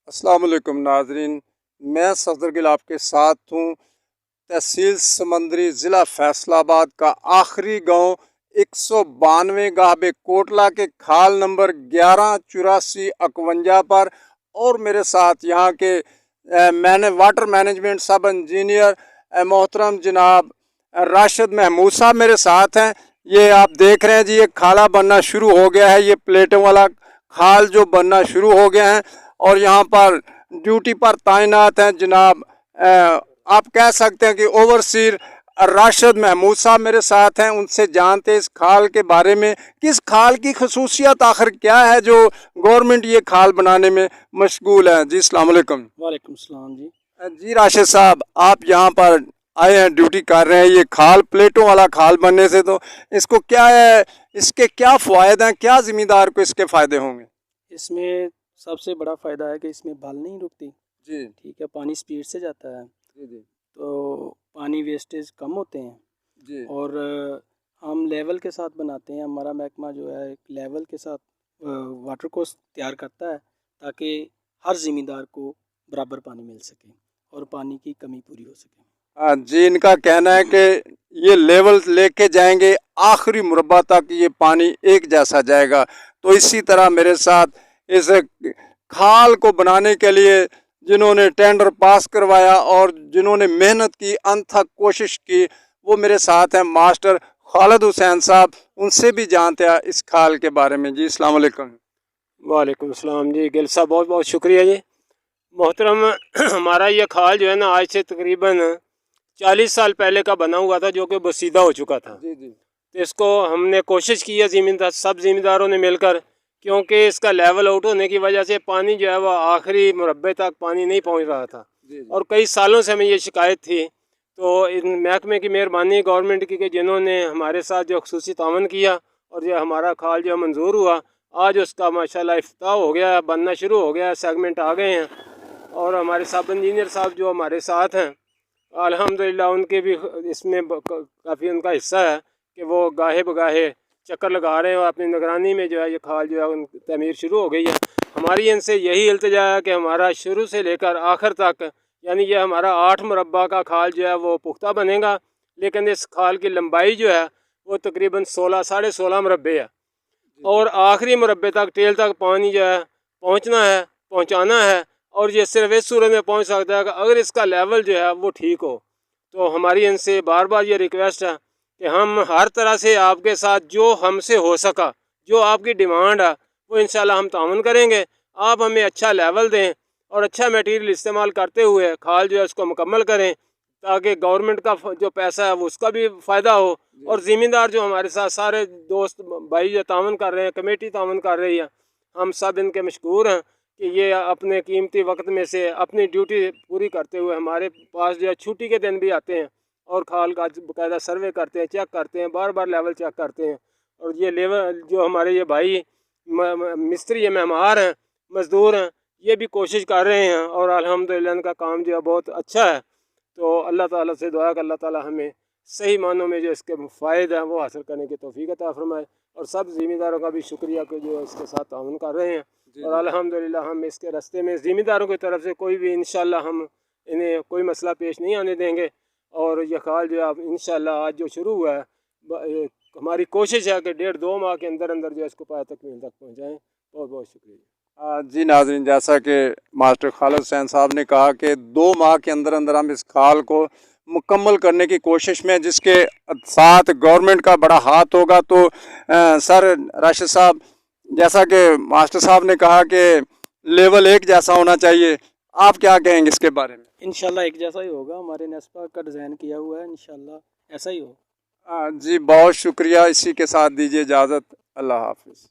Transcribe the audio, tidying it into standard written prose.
अस्सलाम वालेकुम नाजरीन, मैं सफदर गिल आपके साथ हूँ। तहसील समंदरी ज़िला फैसलाबाद का आखिरी गांव 192 गाहबे कोटला के खाल नंबर 118451 पर, और मेरे साथ यहाँ के मैंने वाटर मैनेजमेंट सब इंजीनियर मोहतरम जनाब राशिद महमूद साहब मेरे साथ हैं। ये आप देख रहे हैं जी, ये खाला बनना शुरू हो गया है। ये प्लेटों वाला खाल जो बनना शुरू हो गया है, और यहाँ पर ड्यूटी पर तैनात हैं जनाब आप कह सकते हैं कि ओवरसीर राशिद महमूद साहब मेरे साथ हैं। उनसे जानते हैं इस खाल के बारे में, किस खाल की खसूसियत आखिर क्या है जो गवर्नमेंट ये खाल बनाने में मशगूल है। जी अस्सलाम वालेकुम। वालेकुम सलाम जी। जी राशिद साहब, आप यहाँ पर आए हैं, ड्यूटी कर रहे हैं। ये खाल प्लेटों वाला खाल बनने से तो इसको क्या है, इसके क्या फ़ायदे हैं, क्या ज़िम्मेदार को इसके फ़ायदे होंगे? इसमें सबसे बड़ा फ़ायदा है कि इसमें बल नहीं रुकती। जी ठीक है, पानी स्पीड से जाता है, जी जी तो पानी वेस्टेज कम होते हैं। जी और हम लेवल के साथ बनाते हैं। हमारा महकमा जो है एक लेवल के साथ वाटर को तैयार करता है ताकि हर ज़िम्मेदार को बराबर पानी मिल सके और पानी की कमी पूरी हो सके। हाँ जी, इनका कहना है कि ये लेवल लेके जाएंगे आखिरी मुरब्बा तक, ये पानी एक जैसा जाएगा। तो इसी तरह मेरे साथ इस खाल को बनाने के लिए जिन्होंने टेंडर पास करवाया और जिन्होंने मेहनत की, अनथक कोशिश की, वो मेरे साथ हैं मास्टर खालिद हुसैन साहब। उनसे भी जानते हैं इस खाल के बारे में। जी अस्सलाम वालेकुम। वालेकुम सलाम जी। गिल साहब बहुत बहुत शुक्रिया जी। मोहतरम, हमारा ये खाल जो है ना आज से तकरीबन 40 साल पहले का बना हुआ था, जो कि बसीदा हो चुका था। जी जी तो इसको हमने कोशिश की है ज़िम्मेदार सब ज़िम्मेदारों ने मिलकर, क्योंकि इसका लेवल आउट होने की वजह से पानी जो है वह आखिरी मुरब्बे तक पानी नहीं पहुंच रहा था। जी और कई सालों से हमें ये शिकायत थी। तो इन महकमे की मेहरबानी गवर्नमेंट की कि जिन्होंने हमारे साथ जो खसूसी तावन किया और जो हमारा खाल जो मंजूर हुआ, आज उसका माशाल्लाह इफ्तिताह हो गया, बनना शुरू हो गया, सेगमेंट आ गए हैं। और हमारे सब इंजीनियर साहब जो हमारे साथ हैं, अल्हम्दुलिल्लाह उनके भी इसमें काफ़ी उनका हिस्सा है कि वो गाहे बगाहे चक्कर लगा रहे हैं और अपनी निगरानी में जो है ये खाल जो है उन तमीर शुरू हो गई है। हमारी इनसे यही इल्तिजा है कि हमारा शुरू से लेकर आखिर तक, यानी ये हमारा 8 मुरब्बा का खाल जो है वो पुख्ता बनेगा, लेकिन इस खाल की लंबाई जो है वो तकरीबन 16 साढ़े 16 मुरब्बे है। और आखिरी मुरब्बे तक टेल तक पानी जो है पहुँचना है, पहुँचाना है। और ये सिर्फ इस सूरत में पहुँच सकता है कि अगर इसका लेवल जो है वो ठीक हो। तो हमारी इनसे बार बार ये रिक्वेस्ट है कि हम हर तरह से आपके साथ जो हमसे हो सका, जो आपकी डिमांड है, वो इंशाल्लाह हम ताउन करेंगे। आप हमें अच्छा लेवल दें और अच्छा मटेरियल इस्तेमाल करते हुए खाल जो है उसको मुकम्मल करें, ताकि गवर्नमेंट का जो पैसा है वो उसका भी फ़ायदा हो। और ज़िम्मेदार जो हमारे साथ सारे दोस्त भाई जो ताउन कर रहे हैं, कमेटी ताउन कर रही है, हम सब इनके मशकूर हैं कि ये अपने कीमती वक्त में से अपनी ड्यूटी पूरी करते हुए हमारे पास जो है छुट्टी के दिन भी आते हैं और खाल का बाकायदा सर्वे करते हैं, चेक करते हैं, बार बार लेवल चेक करते हैं। और ये लेवल जो हमारे ये भाई मिस्त्री मेहमार हैं, मज़दूर हैं, ये भी कोशिश कर रहे हैं और अल्हम्दुलिल्लाह इनका काम जो है बहुत अच्छा है। तो अल्लाह ताला से दुआ है कि अल्लाह ताला हमें सही मानों में जो इसके फ़ायदे हैं वो हासिल करने की तौफीक अता फरमाए। और सब ज़िम्मेदारों का भी शुक्रिया कि जो इसके साथ ताउन कर रहे हैं। और अल्हम्दुलिल्लाह हम इसके रास्ते में ज़िम्मेदारों की तरफ से कोई भी इंशाल्लाह हम इन्हें कोई मसला पेश नहीं आने देंगे। और ये खाल जो है इंशाल्लाह आज जो शुरू हुआ है, हमारी कोशिश है कि 1.5-2 माह के अंदर अंदर जो इसको पाया तकमील तक पहुँचाएँ। बहुत बहुत शुक्रिया। जी नाज़रीन, जैसा कि मास्टर खालिद हुसैन साहब ने कहा कि 2 माह के अंदर अंदर हम इस खाल को मुकम्मल करने की कोशिश में, जिसके साथ गवर्नमेंट का बड़ा हाथ होगा। तो सर राशिद साहब, जैसा कि मास्टर साहब ने कहा कि लेवल एक जैसा होना चाहिए, आप क्या कहेंगे इसके बारे में? इंशाल्लाह एक जैसा ही होगा। हमारे नेस्पा का डिज़ाइन किया हुआ है, इंशाल्लाह ऐसा ही हो। जी बहुत शुक्रिया। इसी के साथ दीजिए इजाज़त। अल्लाह हाफिज़।